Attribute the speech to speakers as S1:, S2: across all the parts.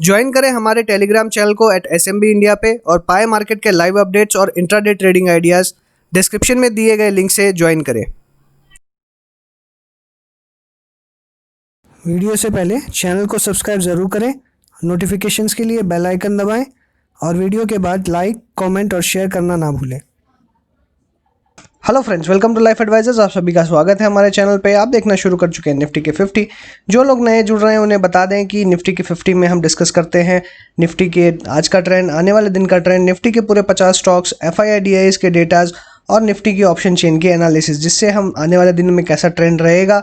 S1: Join करें हमारे Telegram channel को @SMB इंडिया पे और पाए मार्केट के लाइव अपडेट्स और इंट्राडे ट्रेडिंग आइडियाज़ डिस्क्रिप्शन में दिए गए लिंक से ज्वाइन करें। वीडियो से पहले चैनल को सब्सक्राइब ज़रूर करें, नोटिफिकेशंस के लिए बेल आइकन दबाएं और वीडियो के बाद लाइक, कमेंट और शेयर करना ना भूलें। Hello friends, welcome to life advisors. आप सभी का स्वागत है हमारे चैनल पे। आप देखना शुरू कर चुके हैं निफ्टी के 50। जो लोग नए जुड़ रहे हैं उन्हें बता दें कि निफ्टी के 50 में हम डिस्कस करते हैं निफ्टी के आज का ट्रेंड, आने वाले दिन का ट्रेंड, निफ्टी के पूरे 50 स्टॉक्स, FII के डेटाज और निफ्टी की ऑप्शन चेन के एनालिसिस, जिससे हम आने वाले दिन में कैसा ट्रेंड रहेगा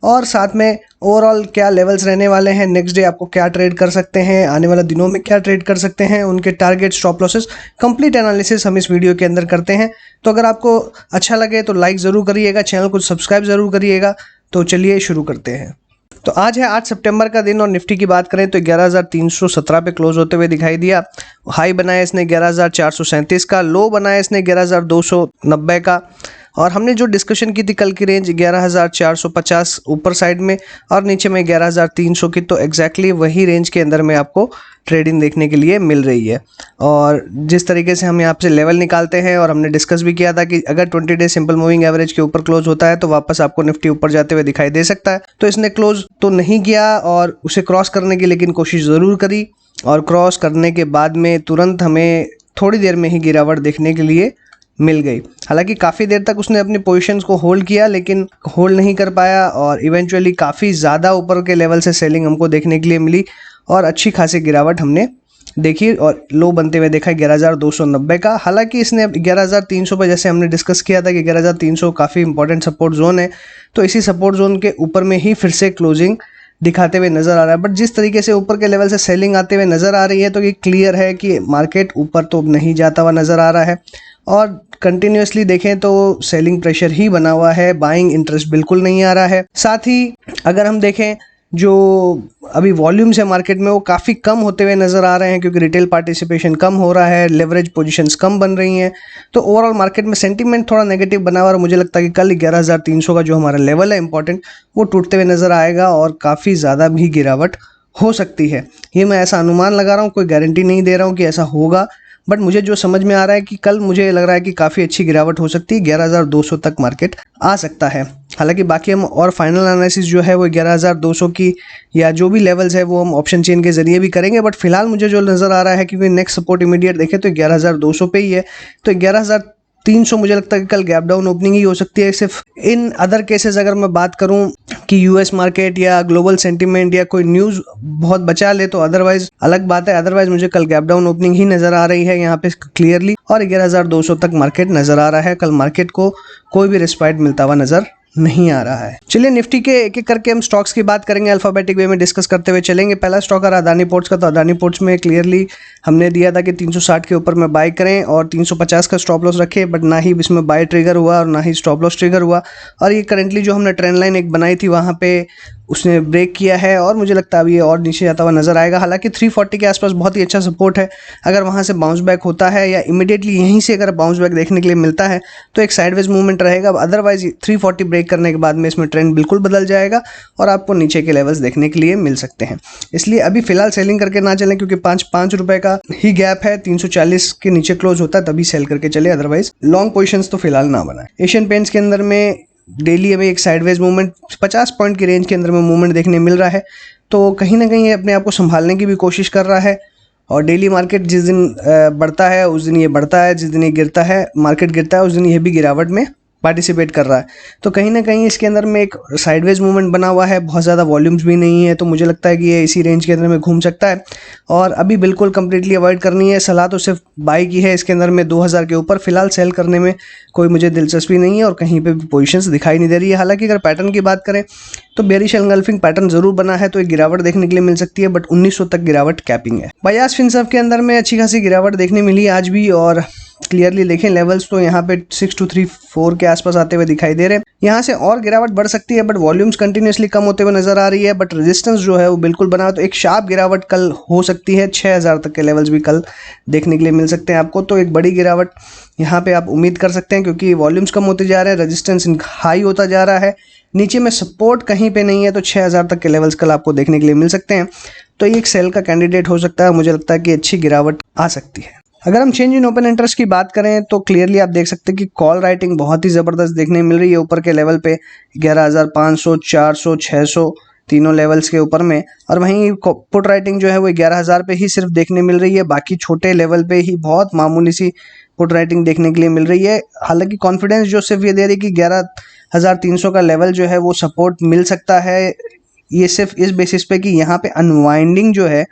S1: और साथ में ओवरऑल क्या लेवल्स रहने वाले हैं, नेक्स्ट डे आपको क्या ट्रेड कर सकते हैं, आने वाले दिनों में क्या ट्रेड कर सकते हैं, उनके target, stop losses, complete analysis हम इस वीडियो के अंदर करते हैं। तो अगर आपको अच्छा लगे तो लाइक ज़रूर करिएगा, चैनल को सब्सक्राइब ज़रूर करिएगा। तो चलिए शुरू करते हैं। तो आज है 8 सितंबर का दिन और निफ्टी की बात करें तो 11,317 पे क्लोज होते हुए दिखाई दिया। हाई बनाया इसने 11,437 का, लो बनाया इसने 11,290 का। और हमने जो डिस्कशन की थी कल की रेंज 11,450 ऊपर साइड में और नीचे में 11,300 की, तो एग्जैक्टली वही रेंज के अंदर में आपको ट्रेडिंग देखने के लिए मिल रही है। और जिस तरीके से हम यहाँ से लेवल निकालते हैं, और हमने डिस्कस भी किया था कि अगर 20 डे सिंपल मूविंग एवरेज के ऊपर क्लोज होता है तो वापस आपको निफ्टी ऊपर जाते हुए दिखाई दे सकता है। तो इसने क्लोज तो नहीं किया और उसे क्रॉस करने की लेकिन कोशिश ज़रूर करी, और क्रॉस करने के बाद में तुरंत हमें थोड़ी देर में ही गिरावट देखने के लिए मिल गई। हालांकि काफ़ी देर तक उसने अपनी पोजीशंस को होल्ड किया लेकिन होल्ड नहीं कर पाया और इवेंचुअली काफ़ी ज़्यादा ऊपर के लेवल से सेलिंग हमको देखने के लिए मिली और अच्छी खासी गिरावट हमने देखी और लो बनते हुए देखा 11,290 का। हालांकि इसने 11,300 पर, जैसे हमने डिस्कस किया था कि 11,300 काफ़ी इंपॉर्टेंट सपोर्ट जोन है, तो इसी सपोर्ट जोन के ऊपर में ही फिर से क्लोजिंग दिखाते हुए नज़र आ रहा है। बट जिस तरीके से ऊपर के लेवल से सेलिंग आते हुए नज़र आ रही है तो ये क्लियर है कि मार्केट ऊपर तो नहीं जाता हुआ नज़र आ रहा है और कंटिन्यूसली देखें तो सेलिंग प्रेशर ही बना हुआ है, बाइंग इंटरेस्ट बिल्कुल नहीं आ रहा है। साथ ही अगर हम देखें जो अभी वॉल्यूम्स है मार्केट में वो काफ़ी कम होते हुए नज़र आ रहे हैं क्योंकि रिटेल पार्टिसिपेशन कम हो रहा है, लेवरेज पोजीशंस कम बन रही हैं। तो ओवरऑल मार्केट में सेंटीमेंट थोड़ा नेगेटिव बना हुआ और मुझे लगता है कि कल 11,300 का जो हमारा लेवल है इंपॉर्टेंट, वो टूटते हुए नज़र आएगा और काफ़ी ज़्यादा भी गिरावट हो सकती है। ये मैं ऐसा अनुमान लगा रहा हूँ, कोई गारंटी नहीं दे रहा हूँ कि ऐसा होगा, बट मुझे जो समझ में आ रहा है कि कल मुझे लग रहा है कि काफ़ी अच्छी गिरावट हो सकती है, 11,200 तक मार्केट आ सकता है। हालांकि बाकी हम और फाइनल एनालिसिस जो है वो 11,200 की या जो भी लेवल्स है वो हम ऑप्शन चेन के जरिए भी करेंगे, बट फिलहाल मुझे जो नज़र आ रहा है क्योंकि नेक्स्ट सपोर्ट इमीडिएट देखें तो 11,200 पे ही है, तो 11,300 मुझे लगता है कि कल गैप डाउन ओपनिंग ही हो सकती है। सिर्फ इन अदर केसेस अगर मैं बात करूं कि यूएस मार्केट या ग्लोबल सेंटीमेंट या कोई न्यूज़ बहुत बचा ले तो अदरवाइज अलग बात है। अदरवाइज मुझे कल गैप डाउन ओपनिंग ही नज़र आ रही है यहाँ पे क्लियरली, और 11,200 तक मार्केट नज़र आ रहा है। कल मार्केट को कोई भी रिस्पाइट मिलता हुआ नज़र नहीं आ रहा है। चलिए निफ्टी के एक एक करके हम स्टॉक्स की बात करेंगे, अल्फाबेटिक वे में डिस्कस करते हुए चलेंगे। पहला स्टॉक है अदानी पोर्ट्स का, तो अदानी पोर्ट्स में क्लियरली हमने दिया था कि 360 के ऊपर में बाय करें और 350 का स्टॉप लॉस रखे, बट ना ही इसमें बाय ट्रिगर हुआ और ना ही स्टॉप लॉस ट्रिगर हुआ। और ये करेंटली जो हमने ट्रेंड लाइन एक बनाई थी वहाँ पे उसने ब्रेक किया है और मुझे लगता है अब ये और नीचे जाता हुआ नजर आएगा। हालांकि 340 के आसपास बहुत ही अच्छा सपोर्ट है, अगर वहाँ से बाउंस बैक होता है या इमीडिएटली यहीं से अगर बाउंस बैक देखने के लिए मिलता है तो एक साइडवेज मूवमेंट रहेगा। अदरवाइज 340 ब्रेक करने के बाद में इसमें ट्रेंड बिल्कुल बदल जाएगा और आपको नीचे के लेवल्स देखने के लिए मिल सकते हैं। इसलिए अभी फिलहाल सेलिंग करके ना चलें क्योंकि 5 रुपए का ही गैप है, 340 के नीचे क्लोज होता है तभी सेल करके चले, अदरवाइज लॉन्ग पोजिशंस तो फिलहाल ना बनाए। एशियन पेंट्स के अंदर में डेली हमें एक साइडवेज मूवमेंट 50 पॉइंट की रेंज के अंदर में मूवमेंट देखने मिल रहा है, तो कहीं ना कहीं अपने आप को संभालने की भी कोशिश कर रहा है। और डेली मार्केट जिस दिन बढ़ता है उस दिन ये बढ़ता है, जिस दिन ये गिरता है, मार्केट गिरता है, उस दिन ये भी गिरावट में पार्टिसिपेट कर रहा है। तो कहीं ना कहीं इसके अंदर में एक साइडवेज मूवमेंट बना हुआ है, बहुत ज़्यादा वॉल्यूम्स भी नहीं है, तो मुझे लगता है कि ये इसी रेंज के अंदर में घूम सकता है और अभी बिल्कुल कंप्लीटली अवॉइड करनी है। सलाह तो सिर्फ बाई की है इसके अंदर में 2,000 के ऊपर, फिलहाल सेल करने में कोई मुझे दिलचस्पी नहीं है और कहीं पे भी पोजीशंस दिखाई नहीं दे रही है। हालांकि अगर पैटर्न की बात करें तो बेरिश एंगल्फिंग पैटर्न जरूर बना है, तो एक गिरावट देखने के लिए मिल सकती है, बट 1900 तक गिरावट कैपिंग है। बयास फिनसर्व के अंदर में अच्छी खासी गिरावट देखने मिली आज भी, और क्लियरली देखें लेवल्स तो यहाँ पे 6234 के आसपास आते हुए दिखाई दे रहे हैं। यहाँ से और गिरावट बढ़ सकती है बट वॉल्यूम्स कंटिन्यूसली कम होते हुए नजर आ रही है, बट रेजिस्टेंस जो है वो बिल्कुल बना, तो एक शार्प गिरावट कल हो सकती है। 6000 तक के लेवल्स भी कल देखने के लिए मिल सकते हैं आपको, तो एक बड़ी गिरावट यहाँ पे आप उम्मीद कर सकते हैं क्योंकि वॉल्यूम्स कम होते जा रहे हैं, रेजिस्टेंस हाई होता जा रहा है नीचे में सपोर्ट कहीं पे नहीं है, तो 6000 तक के लेवल्स कल आपको देखने के लिए मिल सकते हैं। तो ये एक सेल का कैंडिडेट हो सकता है, मुझे लगता है कि अच्छी गिरावट आ सकती है। अगर हम चेंज इन ओपन इंटरेस्ट की बात करें तो क्लियरली आप देख सकते हैं कि कॉल राइटिंग बहुत ही ज़बरदस्त देखने मिल रही है ऊपर के लेवल पे 11,500, 400, 600 तीनों लेवल्स के ऊपर में। और वहीं पुट राइटिंग जो है वो 11,000 पे ही सिर्फ देखने मिल रही है, बाकी छोटे लेवल पे ही बहुत मामूली सी पुट राइटिंग देखने के लिए मिल रही है। हालांकि कॉन्फिडेंस जो सिर्फ ये दे रही है कि 11,300 का लेवल जो है वो सपोर्ट मिल सकता है, ये सिर्फ इस बेसिस पे कि यहाँ पे अनवाइंडिंग जो है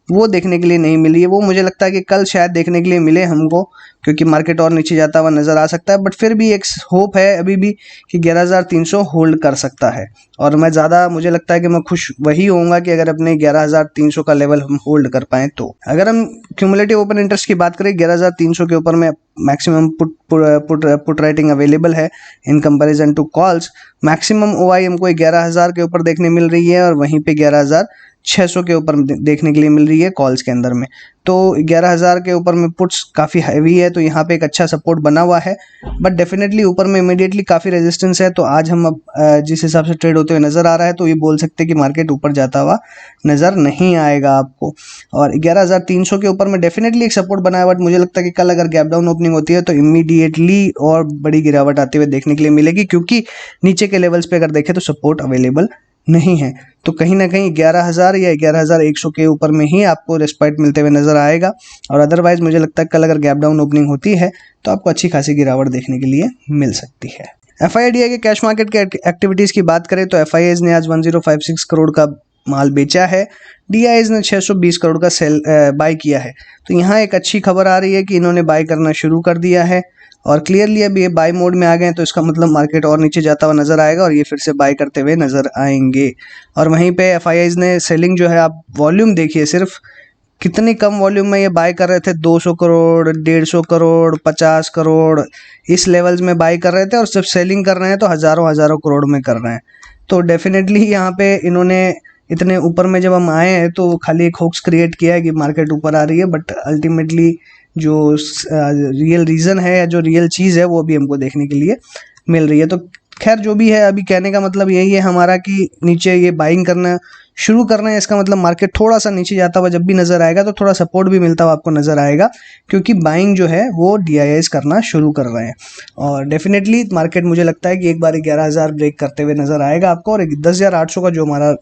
S1: वो देखने के लिए नहीं मिली है। वो मुझे लगता है कि कल शायद देखने के लिए मिले हमको, क्योंकि मार्केट और नीचे जाता हुआ नज़र आ सकता है। बट फिर भी एक होप है अभी भी कि 11,300 होल्ड कर सकता है। और मैं ज़्यादा मुझे लगता है कि मैं खुश वही होऊंगा कि अगर अपने 11,300 का लेवल हम होल्ड कर पाएँ तो। अगर हम क्यूमुलेटिव ओपन इंटरेस्ट की बात करें 11,300 के ऊपर में मैक्सिमम पुट राइटिंग अवेलेबल है in comparison to calls. Maximum OI हमको 11,000 के ऊपर देखने मिल रही है और वहीं पे 11,600 के ऊपर देखने के लिए मिल रही है कॉल्स के अंदर में। तो 11,000 के ऊपर में पुट्स काफ़ी हैवी है, तो यहाँ पे एक अच्छा सपोर्ट बना हुआ है। बट डेफिनेटली ऊपर में इमीडिएटली काफ़ी रेजिस्टेंस है। तो आज हम अब जिस हिसाब से ट्रेड होते हुए नज़र आ रहा है तो ये बोल सकते हैं कि मार्केट ऊपर जाता हुआ नज़र नहीं आएगा आपको। और 11,300 के ऊपर में डेफिनेटली एक सपोर्ट बना है। बट मुझे लगता है कि कल अगर गैप डाउन ओपनिंग होती है तो इमीडिएटली और बड़ी गिरावट आते हुए देखने के लिए मिलेगी, क्योंकि नीचे के लेवल्स पे अगर देखें तो सपोर्ट अवेलेबल नहीं है। तो कहीं ना कहीं 11,000 या 11,100 के ऊपर में ही आपको रेस्पाइट मिलते हुए नजर आएगा। और अदरवाइज मुझे लगता है कल अगर गैप डाउन ओपनिंग होती है तो आपको अच्छी खासी गिरावट देखने के लिए मिल सकती है। एफआईआईडीआई के कैश मार्केट के एक्टिविटीज़ की बात करें तो एफआईआईज ने आज 1056 करोड़ का माल बेचा है, डीआईज ने 620 करोड़ का सेल बाय किया है। तो यहाँ एक अच्छी खबर आ रही है कि इन्होंने बाय करना शुरू कर दिया है और क्लियरली अब ये बाय मोड में आ गए हैं। तो इसका मतलब मार्केट और नीचे जाता हुआ नजर आएगा और ये फिर से बाय करते हुए नजर आएंगे। और वहीं पे एफआईआईज ने सेलिंग जो है, आप वॉल्यूम देखिए सिर्फ कितनी कम वॉल्यूम में ये बाय कर रहे थे, 200 करोड़, 150 करोड़, 50 करोड़ इस लेवल्स में बाय कर रहे थे। और जब सेलिंग कर रहे हैं तो हज़ारों हज़ारों करोड़ में कर रहे हैं। तो डेफिनेटली यहाँ पे इन्होंने इतने ऊपर में जब हम आए हैं तो खाली एक होप्स क्रिएट किया है कि मार्केट ऊपर आ रही है, बट अल्टीमेटली जो रियल रीज़न है या जो रियल चीज़ है वो भी हमको देखने के लिए मिल रही है। तो खैर जो भी है, अभी कहने का मतलब यही है हमारा कि नीचे ये बाइंग करना शुरू कर रहे हैं। इसका मतलब मार्केट थोड़ा सा नीचे जाता हुआ जब भी नज़र आएगा तो थोड़ा सपोर्ट भी मिलता हुआ आपको नज़र आएगा, क्योंकि बाइंग जो है वो डीआईआईज करना शुरू कर रहे हैं। और डेफिनेटली मार्केट मुझे लगता है कि एक बार 11,000 ब्रेक करते हुए नज़र आएगा आपको, और 10,800 का जो हमारा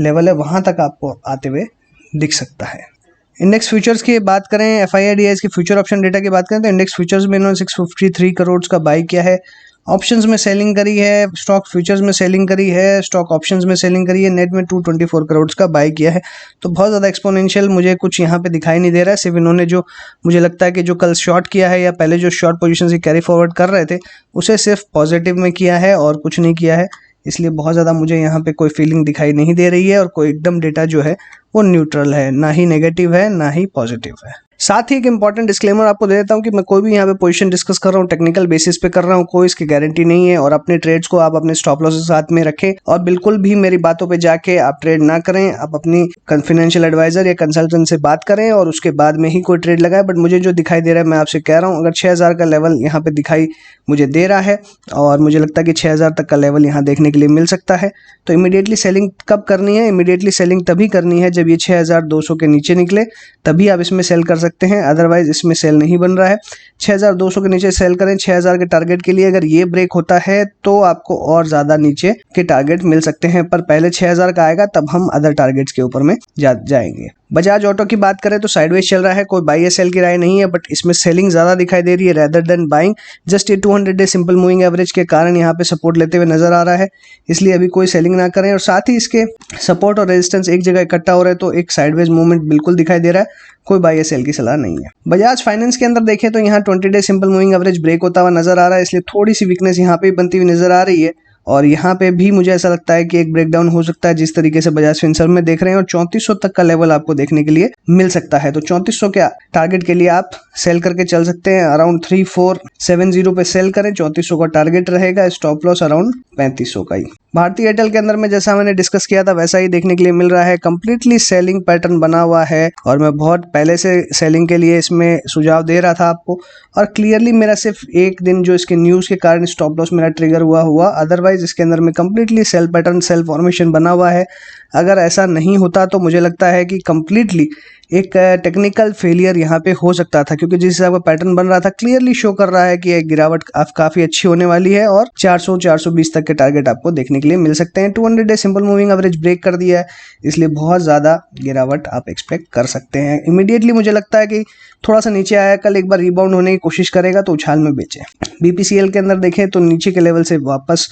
S1: लेवल है वहाँ तक आपको आते हुए दिख सकता है। इंडेक्स फ्यूचर्स की बात करें, एफआईआईडीआईज के फ्यूचर ऑप्शन डेटा की बात करें तो इंडेक्स फ्यूचर्स में इन्होंने 653 करोड़ का बाई किया है, ऑप्शंस में सेलिंग करी है, स्टॉक फ्यूचर्स में सेलिंग करी है, स्टॉक ऑप्शंस में सेलिंग करी है, नेट में 224 करोड़ का बाई किया है। तो बहुत ज़्यादा एक्सपोनेंशियल मुझे कुछ यहाँ पे दिखाई नहीं दे रहा है। सिर्फ इन्होंने जो मुझे लगता है कि जो कल शॉर्ट किया है या पहले जो शॉर्ट पोजीशन से कैरी फॉरवर्ड कर रहे थे उसे सिर्फ पॉजिटिव में किया है और कुछ नहीं किया है। इसलिए बहुत ज़्यादा मुझे यहाँ पे कोई फीलिंग दिखाई नहीं दे रही है और कोई एकदम डेटा जो है वो न्यूट्रल है, ना ही नेगेटिव है ना ही पॉजिटिव है। साथ ही एक इंपॉर्टेंट डिस्क्लेमर आपको दे देता हूँ कि मैं कोई भी यहाँ पे पोजीशन डिस्कस कर रहा हूँ टेक्निकल बेसिस पे कर रहा हूँ, कोई इसकी गारंटी नहीं है। और अपने ट्रेड्स को आप अपने स्टॉप लॉस के साथ में रखें और बिल्कुल भी मेरी बातों पे जाके आप ट्रेड ना करें। आप अपनी फाइनेंशियल एडवाइजर या कंसल्टेंट से बात करें और उसके बाद में ही कोई ट्रेड लगाए। बट मुझे जो दिखाई दे रहा है मैं आपसे कह रहा हूँ, अगर 6,000 का लेवल यहाँ पे दिखाई मुझे दे रहा है और मुझे लगता है कि 6,000 तक का लेवल यहाँ देखने के लिए मिल सकता है, तो इमीडिएटली सेलिंग कब करनी है? इमीडिएटली सेलिंग तभी करनी है जब ये 6,200 के नीचे निकले, तभी आप इसमें सेल कर सकते हैं। अदरवाइज इसमें सेल नहीं बन रहा है। 6,200 के नीचे सेल करें 6,000 के टारगेट के लिए। अगर ये ब्रेक होता है तो आपको और ज़्यादा नीचे के टारगेट मिल सकते हैं, पर पहले 6,000 का आएगा तब हम अदर टारगेट्स के ऊपर में जाएंगे। बजाज ऑटो की बात करें तो साइडवेज चल रहा है, कोई बाई या सेल की राय नहीं है, बट इसमें सेलिंग ज़्यादा दिखाई दे रही है रेदर देन बाइंग। जस्ट ये 200 डे सिंपल मूविंग एवरेज के कारण यहाँ पे सपोर्ट लेते हुए नजर आ रहा है, इसलिए अभी कोई सेलिंग ना करें। और साथ ही इसके सपोर्ट और रेजिस्टेंस एक जगह इकट्ठा हो रहा है, तो एक साइडवेज मूवमेंट बिल्कुल दिखाई दे रहा है, कोई बाई या सेल की सलाह नहीं है। बजाज फाइनेंस के अंदर देखें तो यहाँ 20 day simple moving average break होता हुआ नजर आ रहा है, इसलिए थोड़ी सी वीकनेस यहाँ पे बनती हुई नजर आ रही है। और यहाँ पे भी मुझे ऐसा लगता है कि एक ब्रेकडाउन हो सकता है जिस तरीके से बजाज फिनसर्व में देख रहे हैं, और 3400 तक का लेवल आपको देखने के लिए मिल सकता है। तो 3400 के टारगेट के लिए आप सेल करके चल सकते हैं। अराउंड 3470 पे सेल करें, 3400 का टारगेट रहेगा, स्टॉप लॉस अराउंड 3500 का ही। भारतीय एयरटेल के अंदर में जैसा मैंने डिस्कस किया था वैसा ही देखने के लिए मिल रहा है, कंप्लीटली सेलिंग पैटर्न बना हुआ है और मैं बहुत पहले से सेलिंग के लिए इसमें सुझाव दे रहा था आपको। और क्लियरली मेरा सिर्फ एक दिन जो इसके न्यूज़ के कारण स्टॉप लॉस मेरा ट्रिगर हुआ, अदरवाइज अदरवाइज इसके अंदर में completely sell pattern, sell formation बना हुआ है। अगर ऐसा नहीं होता तो मुझे लगता है कि कम्प्लीटली एक टेक्निकल फेलियर यहाँ पे हो सकता था, क्योंकि जिस हिसाब का पैटर्न बन रहा था क्लियरली शो कर रहा है कि एक गिरावट काफी अच्छी होने वाली है और 400-420 तक के टारगेट आपको देखने के लिए मिल सकते हैं। 200 day simple moving average break कर दिया है, इसलिए बहुत ज़्यादा गिरावट आप एक्सपेक्ट कर सकते हैं। इमीडिएटली मुझे लगता है कि थोड़ा सा नीचे आया, कल एक बार रिबाउंड होने की कोशिश करेगा तो उछाल में बेचें। बीपीसीएल के अंदर देखें तो नीचे के लेवल से वापस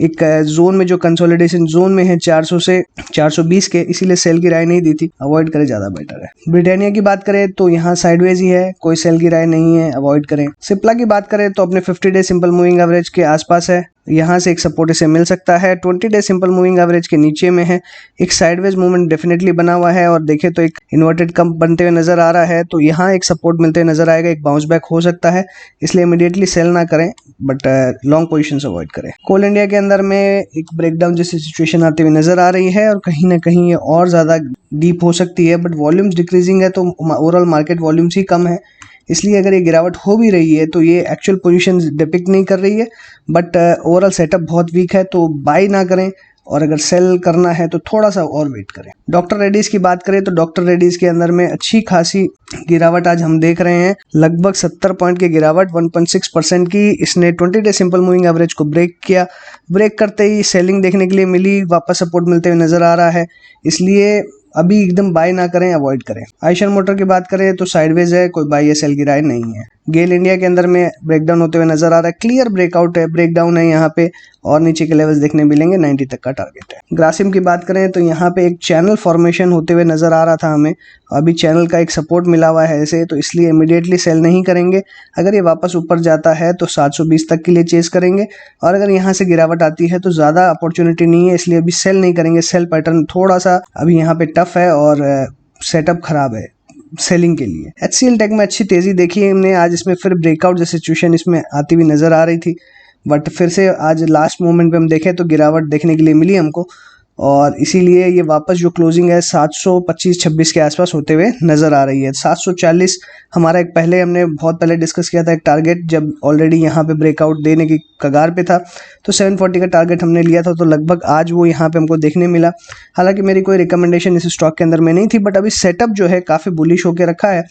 S1: एक जोन में, जो कंसोलिडेशन जोन में है 400 से 420 के, इसीलिए सेल की राय नहीं दी थी, अवॉइड करें ज़्यादा बेटर है। ब्रिटानिया की बात करें तो यहाँ साइडवेज ही है, कोई सेल की राय नहीं है, अवॉइड करें। सिप्ला की बात करें तो अपने 50 डे सिंपल मूविंग एवरेज के आसपास है, यहाँ से एक सपोर्ट इसे मिल सकता है। 20 डे सिंपल मूविंग एवरेज के नीचे में है, एक साइडवेज मूवमेंट डेफिनेटली बना हुआ है और देखें तो एक इन्वर्टेड कम बनते हुए नजर आ रहा है, तो यहाँ एक सपोर्ट मिलते हुए नजर आएगा, एक बाउंस बैक हो सकता है, इसलिए इमीडिएटली सेल ना करें, बट लॉन्ग पोजीशन से अवॉइड करें। कोल इंडिया के अंदर में एक ब्रेकडाउन जैसी सिचुएशन आती हुई नजर आ रही है और कहीं ना कहीं ये और ज़्यादा डीप हो सकती है, बट वॉल्यूम्स डिक्रीजिंग है तो ओवरऑल मार्केट वॉल्यूम्स ही कम है, इसलिए अगर ये गिरावट हो भी रही है तो ये एक्चुअल पोजीशन डिपिक्ट नहीं कर रही है, बट ओवरऑल सेटअप बहुत वीक है, तो बाय ना करें और अगर सेल करना है तो थोड़ा सा और वेट करें। डॉक्टर रेड्डीज की बात करें तो डॉक्टर रेड्डीज के अंदर में अच्छी खासी गिरावट आज हम देख रहे हैं, लगभग 70 पॉइंट की गिरावट, 1.6% की। इसने 20 डे सिंपल मूविंग एवरेज को ब्रेक किया, ब्रेक करते ही सेलिंग देखने के लिए मिली, वापस सपोर्ट मिलते हुए नजर आ रहा है, इसलिए अभी एकदम बाय ना करें, अवॉइड करें। आयशर मोटर की बात करें तो साइडवेज है, कोई बाय या सेल की राय नहीं है। गेल इंडिया के अंदर में ब्रेकडाउन होते हुए नजर आ रहा है, क्लियर ब्रेकआउट है, ब्रेकडाउन है यहाँ पे और नीचे के लेवल्स देखने मिलेंगे, 90 तक का टारगेट है। ग्रासिम की बात करें तो यहाँ पे एक चैनल फॉर्मेशन होते हुए नजर आ रहा था हमें, अभी चैनल का एक सपोर्ट मिला हुआ है इसे, तो इसलिए इमीडिएटली सेल नहीं करेंगे। अगर ये वापस ऊपर जाता है तो 720 तक के लिए चेस करेंगे और अगर यहाँ से गिरावट आती है तो ज़्यादा अपॉर्चुनिटी नहीं है, इसलिए अभी सेल नहीं करेंगे। सेल पैटर्न थोड़ा सा अभी यहाँ पे टफ है और सेटअप खराब है सेलिंग के लिए। HCL टेक में अच्छी तेजी देखी है हमने आज, इसमें फिर ब्रेकआउट जैसी सिचुएशन इसमें आती हुई नजर आ रही थी, बट फिर से आज लास्ट मोमेंट पे हम देखें तो गिरावट देखने के लिए मिली हमको और इसीलिए ये वापस जो क्लोजिंग है 725-26 के आसपास होते हुए नजर आ रही है। 740 हमारा एक पहले हमने बहुत पहले डिस्कस किया था एक टारगेट, जब ऑलरेडी यहाँ पे ब्रेकआउट देने की कगार पे था तो 740 का टारगेट हमने लिया था, तो लगभग आज वो यहाँ पे हमको देखने मिला। हालांकि मेरी कोई रिकमेंडेशन इस स्टॉक के अंदर में नहीं थी, बट अभी सेटअप जो है काफ़ी बुलिश होकर रखा है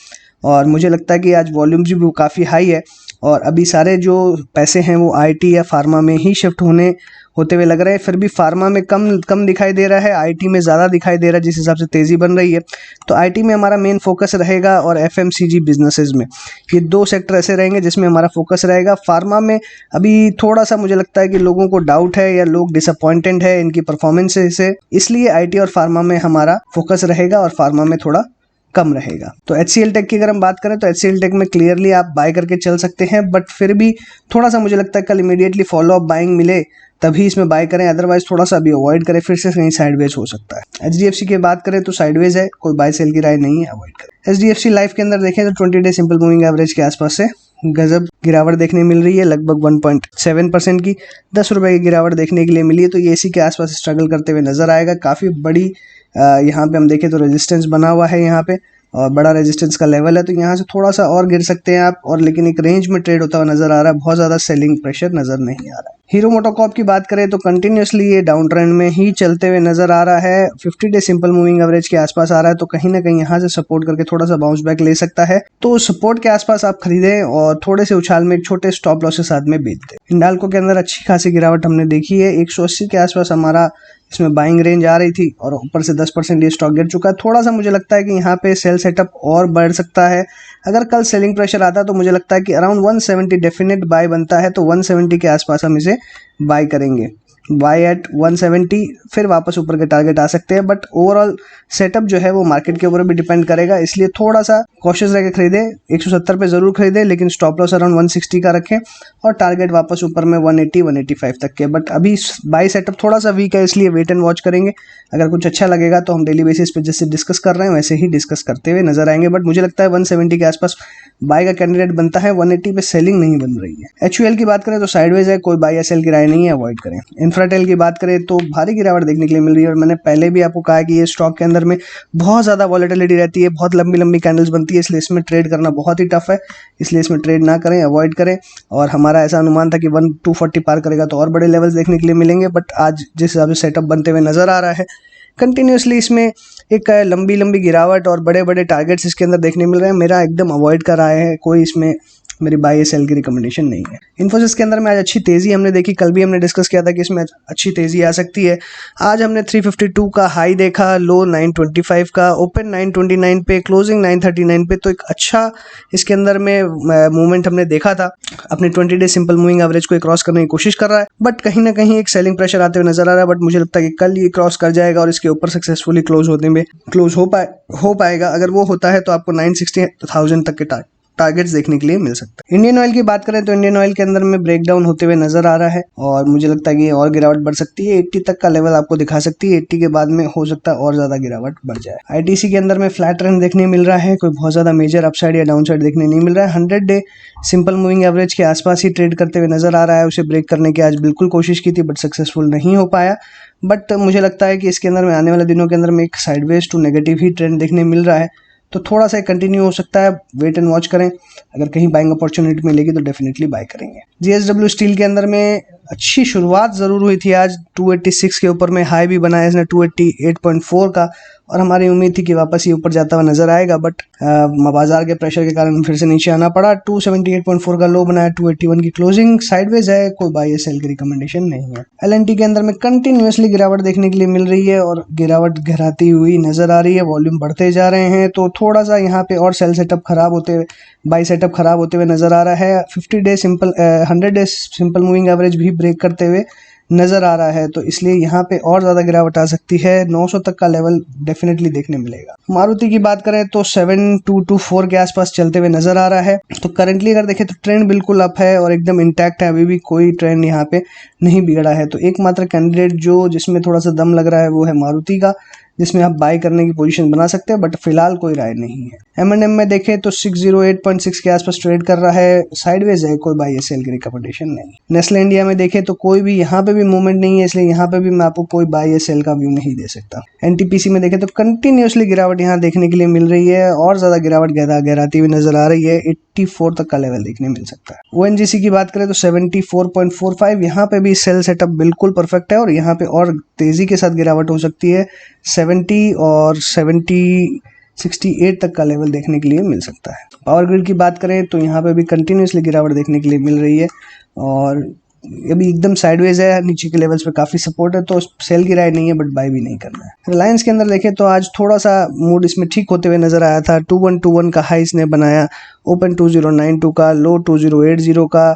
S1: और मुझे लगता है कि आज वॉल्यूम्स भी काफ़ी हाई है और अभी सारे जो पैसे हैं वो IT या फार्मा में ही शिफ्ट होते हुए लग रहे हैं। फिर भी फार्मा में कम दिखाई दे रहा है, IT में ज़्यादा दिखाई दे रहा है जिस हिसाब से तेज़ी बन रही है, तो IT में हमारा मेन फोकस रहेगा और FMCG बिजनेसेस में, ये दो सेक्टर ऐसे रहेंगे जिसमें हमारा फोकस रहेगा। फार्मा में अभी थोड़ा सा मुझे लगता है कि लोगों को डाउट है या लोग डिसअपॉइंटेड है इनकी परफॉर्मेंस से, इसलिए IT और फार्मा में हमारा फोकस रहेगा और फार्मा में थोड़ा कम रहेगा। तो HCL टेक की अगर हम बात करें तो HCL टेक में क्लियरली आप बाय करके चल सकते हैं, बट फिर भी थोड़ा सा मुझे लगता है कल इमीडिएटली फॉलो अप बाइंग मिले तभी इसमें बाय करें, अदरवाइज थोड़ा सा अभी अवॉइड करें, फिर से कहीं साइडवेज हो सकता है। HDFC की बात करें तो साइडवेज है, कोई बाय सेल की राय नहीं है, अवॉइड करें। HDFC लाइफ के अंदर देखें तो 20 डे सिंपल मूविंग एवरेज के आसपास से गजब गिरावट देखने मिल रही है, लगभग 1.7% की, 10 रुपये की गिरावट देखने के लिए मिली है, तो ये इसी के आसपास स्ट्रगल करते हुए नजर आएगा। काफ़ी बड़ी यहाँ पे हम देखें तो रेजिस्टेंस बना हुआ है यहाँ पे और बड़ा रेजिस्टेंस का लेवल है, तो यहाँ से थोड़ा सा और गिर सकते हैं आप, और लेकिन एक रेंज में ट्रेड होता हुआ नजर आ रहा है, बहुत ज़्यादा सेलिंग प्रेशर नजर नहीं आ रहा है। हीरो मोटोकॉर्प की बात करें तो कंटिन्यूसली ये डाउन ट्रेंड में ही चलते हुए नजर आ रहा है, 50 डे सिंपल मूविंग एवरेज के आसपास आ रहा है, तो कहीं ना कहीं यहाँ से सपोर्ट करके थोड़ा सा बाउंस बैक ले सकता है, तो सपोर्ट के आसपास आप खरीदें और थोड़े से उछाल में एक छोटे स्टॉप लॉस के साथ में बेच दें। हिंडाल्को के अंदर अच्छी खासी गिरावट हमने देखी है, 180 के आसपास हमारा इसमें बाइंग रेंज आ रही थी और ऊपर से 10% ये स्टॉक गिर चुका है। थोड़ा सा मुझे लगता है कि यहाँ पे सेल सेटअप और बढ़ सकता है, अगर कल सेलिंग प्रेशर आता है तो मुझे लगता है कि अराउंड 170 डेफिनेट बाय बनता है, तो 170 के आसपास हम इसे बाय करेंगे, बाय एट 170, फिर वापस ऊपर के टारगेट आ सकते हैं, बट ओवरऑल सेटअप जो है वो मार्केट के ऊपर भी डिपेंड करेगा, इसलिए थोड़ा सा कॉशियस रह के खरीदें। 170 पे जरूर खरीदें, लेकिन स्टॉप लॉस अराउंड 160 का रखें और टारगेट वापस ऊपर में 180-185 तक के, बट अभी बाय सेटअप थोड़ा सा वीक है, इसलिए वेट एंड वॉच करेंगे। अगर कुछ अच्छा लगेगा तो हम डेली बेसिस पे जैसे डिस्कस कर रहे हैं वैसे ही डिस्कस करते हुए नजर आएंगे, बट मुझे लगता है 170 के आसपास बाय का कैंडिडेट बनता है, 180 पे सेलिंग नहीं बन रही है। HUL की बात करें तो साइडवेज है, कोई बाय या सेल की राय नहीं है, अवॉइड करें। इंफ्राटेल की बात करें तो भारी गिरावट देखने के लिए मिल रही है, और मैंने पहले भी आपको कहा कि ये स्टॉक के अंदर में बहुत ज़्यादा वॉलेटिलिटी रहती है, बहुत लंबी लंबी कैंडल्स बनती है, इसलिए इसमें ट्रेड करना बहुत ही टफ है, इसलिए इसमें ट्रेड ना करें, अवॉइड करें। और हमारा ऐसा अनुमान था कि 1240 पार करेगा तो और बड़े लेवल्स देखने के लिए मिलेंगे, बट आज जिस हिसाब से सेटअप बनते हुए नज़र आ रहा है कंटिन्यूसली इसमें एक लंबी लंबी गिरावट और बड़े बड़े टारगेट्स इसके अंदर देखने मिल रहे हैं। मेरा एकदम अवॉइड कर रहा है, कोई इसमें मेरी बाय या सेल की रिकमेंडेशन नहीं है। इन्फोसिस के अंदर में आज अच्छी तेज़ी हमने देखी, कल भी हमने डिस्कस किया था कि इसमें अच्छी तेज़ी आ सकती है। आज हमने 352 का हाई देखा, लो 925 का, ओपन 929 पे, क्लोजिंग 939 पे, तो एक अच्छा इसके अंदर में मूवमेंट हमने देखा था। अपने 20 डे सिंपल मूविंग एवरेज को क्रॉस करने की कोशिश कर रहा है, बट कहीं ना कहीं एक सेलिंग प्रेशर आते हुए नजर आ रहा है, बट मुझे लगता है कि कल ये क्रॉस कर जाएगा और इसके ऊपर सक्सेसफुली क्लोज हो पाएगा। अगर वो होता है तो आपको 960,000 तक के टारगेट्स देखने के लिए मिल सकते हैं। इंडियन ऑयल की बात करें तो इंडियन ऑयल के अंदर में ब्रेकडाउन होते हुए नजर आ रहा है, और मुझे लगता है कि और गिरावट बढ़ सकती है, 80 तक का लेवल आपको दिखा सकती है, 80 के बाद में हो सकता है और ज्यादा गिरावट बढ़ जाए। आईटीसी के अंदर में फ्लैट ट्रेंड देखने मिल रहा है, कोई बहुत ज्यादा मेजर अपसाइड या डाउनसाइड देखने नहीं मिल रहा है। 100 डे सिंपल मूविंग एवरेज के आसपास ही ट्रेड करते हुए नजर आ रहा है। उसे ब्रेक करने की आज बिल्कुल कोशिश की थी, बट सक्सेसफुल नहीं हो पाया। बट मुझे लगता है कि इसके अंदर में आने वाले दिनों के अंदर में एक साइडवेज टू नेगेटिव ही ट्रेंड देखने मिल रहा है, तो थोड़ा सा कंटिन्यू हो सकता है, वेट एंड वॉच करें। अगर कहीं बाइंग अपॉर्चुनिटी मिलेगी तो डेफिनेटली बाय करेंगे। जीएसडब्ल्यू स्टील के अंदर में अच्छी शुरुआत जरूर हुई थी, आज 286 के ऊपर में हाई भी बनाया इसने 288.4 का, और हमारी उम्मीद थी कि वापस ये ऊपर जाता हुआ नजर आएगा, बट बाजार के प्रेशर के कारण फिर से नीचे आना पड़ा। 278.4 का लो बनाया, 281 की क्लोजिंग साइडवेज है, कोई बाय या सेल की रिकमेंडेशन नहीं है। एलएनटी के अंदर में कंटिन्यूसली गिरावट देखने के लिए मिल रही है, और गिरावट गहराती हुई नजर आ रही है, वॉल्यूम बढ़ते जा रहे हैं, तो थोड़ा सा यहाँ पे और सेल सेटअप खराब होते हुए, बाई सेटअप खराब होते हुए नजर आ रहा है। 100 डे सिंपल मूविंग एवरेज भी ब्रेक करते हुए नजर आ रहा है, तो इसलिए यहाँ पे और ज्यादा गिरावट आ सकती है। 900 तक का लेवल डेफिनेटली देखने मिलेगा। मारुति की बात करें तो 7224 के आसपास चलते हुए नजर आ रहा है। तो करंटली अगर देखें तो ट्रेंड बिल्कुल अप है और एकदम इंटैक्ट है, अभी भी कोई ट्रेंड यहाँ पे नहीं बिगड़ा है। तो एकमात्र कैंडिडेट जिसमें थोड़ा सा दम लग रहा है वो है मारुति का, जिसमें आप बाय करने की पोजीशन बना सकते हैं, बट फिलहाल कोई राय नहीं है। M&M में देखें तो 608.6 के आसपास ट्रेड कर रहा है, साइडवेज है, कोई बाय या सेल की रिकमेंडेशन नहीं। नेस्ले इंडिया में देखें तो कोई भी यहाँ पे भी मूवमेंट नहीं है, इसलिए यहाँ पे भी मैं आपको कोई बाय या सेल का व्यू नहीं दे सकता। एनटीपीसी में देखें तो कंटिन्यूसली गिरावट यहाँ देखने के लिए मिल रही है, और ज्यादा गिरावट गहराती हुई नजर आ रही है, 84 तक का लेवल देखने मिल सकता है। ONGC की बात करें तो 74.45, यहाँ पे भी सेल सेटअप बिल्कुल परफेक्ट है, और यहाँ पे और तेजी के साथ गिरावट हो सकती है। 70 और 68 तक का लेवल देखने के लिए मिल सकता है। पावर ग्रिड की बात करें तो यहाँ पे भी कंटिन्यूसली गिरावट देखने के लिए मिल रही है, और अभी एकदम साइडवेज है, नीचे के लेवल्स पे काफी सपोर्ट है, तो सेल की राय नहीं है, बट बाय भी नहीं करना है। रिलायंस के अंदर देखें तो आज थोड़ा सा मूड इसमें ठीक होते हुए नजर आया था। 2121 का हाई इसने बनाया, ओपन 2092 का, लो 2080 का,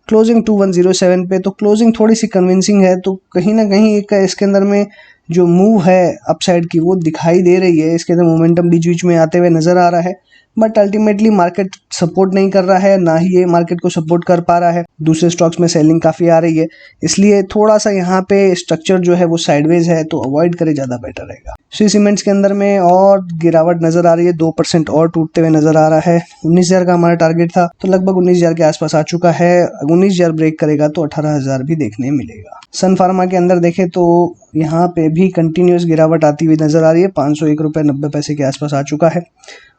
S1: क्लोजिंग 2107 पे, तो क्लोजिंग थोड़ी सी कन्विंसिंग है, तो कहीं ना कहीं एक इसके अंदर में जो मूव है अपसाइड की वो दिखाई दे रही है। इसके अंदर मोमेंटम बीच में आते हुए नजर आ रहा है, बट अल्टीमेटली मार्केट सपोर्ट नहीं कर रहा है, ना ही ये मार्केट को सपोर्ट कर पा रहा है। दूसरे स्टॉक्स में सेलिंग काफ़ी आ रही है, इसलिए थोड़ा सा यहाँ पे स्ट्रक्चर जो है वो साइडवेज है, तो अवॉइड करे ज़्यादा बेटर रहेगा। श्री सीमेंट्स के अंदर में और गिरावट नजर आ रही है, 2% और टूटते हुए नजर आ रहा है। 19,000 का हमारा टारगेट था, तो लगभग 19,000 के आसपास आ चुका है। 19,000 ब्रेक करेगा तो 18,000 भी देखने मिलेगा। सन फार्मा के अंदर देखें तो यहाँ पे भी कंटिन्यूस गिरावट आती हुई नजर आ रही है, 501 रुपये 90 पैसे के आसपास आ चुका है,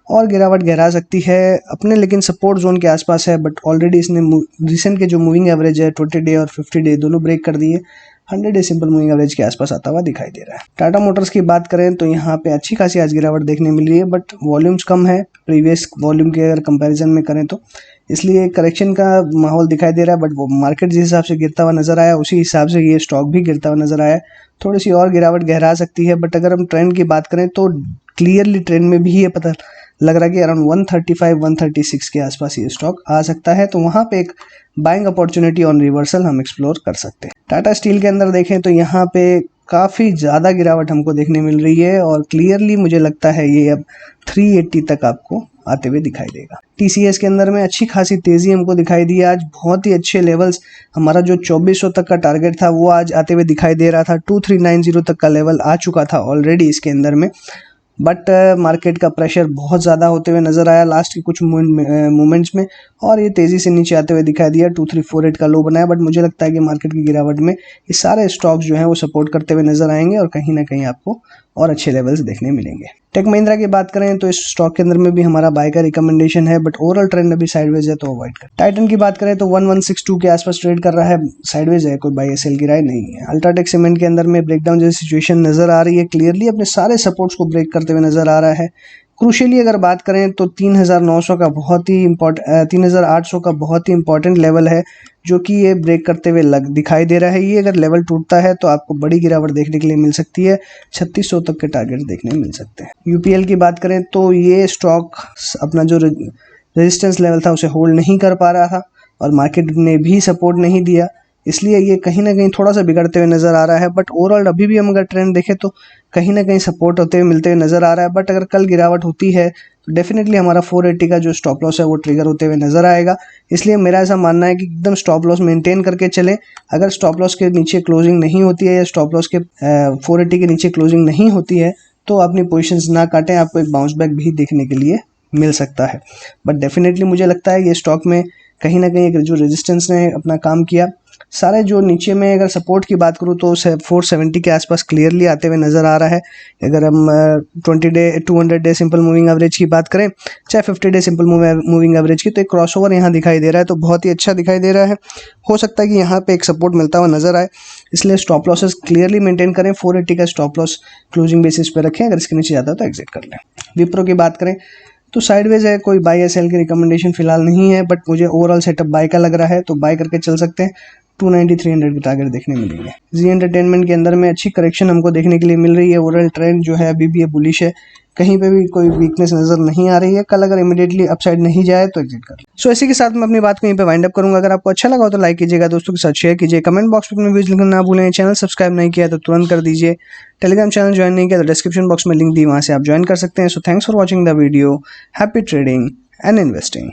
S1: और गिरावट गहरा सकती है अपने, लेकिन सपोर्ट जोन के आसपास है, बट ऑलरेडी इसने रिसेंट के जो मूविंग एवरेज है 20 डे और 50 डे दोनों ब्रेक कर दिए, 100 डे सिंपल मूविंग एवरेज के आसपास आता हुआ दिखाई दे रहा है। टाटा मोटर्स की बात करें तो यहाँ पे अच्छी खासी आज गिरावट देखने मिल रही है, बट वॉल्यूम्स कम है प्रीवियस वॉल्यूम के अगर कंपैरिजन में करें तो, इसलिए करेक्शन का माहौल दिखाई दे रहा है। बट वो मार्केट जिस हिसाब से गिरता हुआ नजर आया उसी हिसाब से ये स्टॉक भी गिरता हुआ नजर आया, थोड़ी सी और गिरावट गहरा सकती है। बट अगर हम ट्रेंड की बात करें तो क्लियरली ट्रेंड में भी ये पता लग रहा है कि अराउंड 135-136 के आसपास ये स्टॉक आ सकता है, तो वहाँ पे एक बाइंग अपॉर्चुनिटी ऑन रिवर्सल हम एक्सप्लोर कर सकते हैं। टाटा स्टील के अंदर देखें तो यहाँ पे काफ़ी ज़्यादा गिरावट हमको देखने मिल रही है, और क्लियरली मुझे लगता है ये अब 380 तक आपको आते हुए दिखाई देगा। टीसीएस के अंदर में अच्छी खासी तेज़ी हमको दिखाई दी आज, बहुत ही अच्छे लेवल्स, हमारा जो 2400 तक का टारगेट था वो आज आते हुए दिखाई दे रहा था। 2390 तक का लेवल आ चुका था ऑलरेडी इसके अंदर में, बट मार्केट का प्रेशर बहुत ज़्यादा होते हुए नज़र आया लास्ट के कुछ मोमेंट्स में, और ये तेज़ी से नीचे आते हुए दिखाई दिया। 2348 का लो बनाया, बट मुझे लगता है कि मार्केट की गिरावट में ये सारे स्टॉक्स जो हैं वो सपोर्ट करते हुए नजर आएंगे और कहीं ना कहीं आपको और अच्छे लेवल्स देखने मिलेंगे। टेक महिंद्रा की बात करें तो इस स्टॉक के अंदर में भी हमारा बाय का रिकमेंडेशन है, बट ओवरऑल ट्रेंड अभी साइडवेज है तो अवॉइड करें। टाइटन की बात करें तो 1162 के आसपास ट्रेड कर रहा है, साइडवेज है, कोई बाय सेल की राय नहीं है। अल्ट्राटेक सीमेंट के अंदर में ब्रेकडाउन जैसी सिचुएशन नजर आ रही है, क्लियरली अपने सारे सपोर्ट्स को ब्रेक करते हुए नजर आ रहा है। क्रूशियली अगर बात करें तो 3900 का बहुत ही 3800 का बहुत ही इंपॉर्टेंट लेवल है, जो कि ये ब्रेक करते हुए दिखाई दे रहा है। ये अगर लेवल टूटता है तो आपको बड़ी गिरावट देखने के लिए मिल सकती है, 3600 तक के टारगेट देखने मिल सकते हैं। यूपीएल की बात करें तो ये स्टॉक अपना जो रेजिस्टेंस लेवल था उसे होल्ड नहीं कर पा रहा था और मार्केट ने भी सपोर्ट नहीं दिया, इसलिए ये कहीं ना कहीं थोड़ा सा बिगड़ते हुए नजर आ रहा है। बट ओवरऑल अभी भी हम अगर ट्रेंड देखें तो कहीं ना कहीं सपोर्ट होते हुए मिलते हुए नजर आ रहा है। बट अगर कल गिरावट होती है तो डेफिनेटली हमारा 480 का जो स्टॉप लॉस है वो ट्रिगर होते हुए नजर आएगा। इसलिए मेरा ऐसा मानना है कि एकदम स्टॉप लॉस मेंटेन करके चलें। अगर स्टॉप लॉस के नीचे क्लोजिंग नहीं होती है या स्टॉप लॉस के 480 के नीचे क्लोजिंग नहीं होती है तो अपनी पोजिशंस ना काटें, आपको एक बाउंस बैक भी देखने के लिए मिल सकता है। बट डेफिनेटली मुझे लगता है ये स्टॉक में कहीं ना कहीं जो रेजिस्टेंस ने अपना काम किया, सारे जो नीचे में अगर सपोर्ट की बात करूँ तो 470 के आसपास क्लियरली आते हुए नज़र आ रहा है। अगर हम 200 डे सिंपल मूविंग एवरेज की बात करें, चाहे 50 डे सिंपल मूविंग एवरेज की, तो एक क्रॉसओवर यहाँ दिखाई दे रहा है, तो बहुत ही अच्छा दिखाई दे रहा है। हो सकता है कि यहाँ पे एक सपोर्ट मिलता हुआ नजर आए, इसलिए स्टॉप लॉसेस क्लियरली मेंटेन करें। 480 का स्टॉप लॉस क्लोजिंग बेसिस पे रखें, अगर इसके नीचे जाता है तो एग्जिट कर लें। विप्रो की बात करें तो साइडवेज है, कोई बाय या सेल की रिकमेंडेशन फिलहाल नहीं है, बट मुझे ओवरऑल सेटअप बाय का लग रहा है तो बाय करके चल सकते हैं। 290-300 के टारगेट देखने मिलेंगे। जी एंटरटेनमेंट के अंदर में अच्छी करेक्शन हमको देखने के लिए मिल रही है। ओवरऑल ट्रेंड जो है अभी भी ये बुलिश है, कहीं पे भी कोई वीकनेस नजर नहीं आ रही है। कल अगर इमीडिएटली अपसाइड नहीं जाए तो एग्जिट कर। सो इसी के साथ मैं अपनी बात को यहीं पे वाइंड अप करूंगा। अगर आपको अच्छा लगा हो तो लाइक कीजिएगा, दोस्तों के साथ शेयर कीजिए, कमेंट बॉक्स में अपने व्यूज लिखना ना भूलें। चैनल सब्सक्राइब नहीं किया तो तुरंत कर दीजिए। टेलीग्राम चैनल ज्वाइन नहीं किया तो डिस्क्रिप्शन बॉक्स में लिंक दी, वहां से आप ज्वाइन कर सकते हैं। So thanks for watching the video. Happy trading and investing.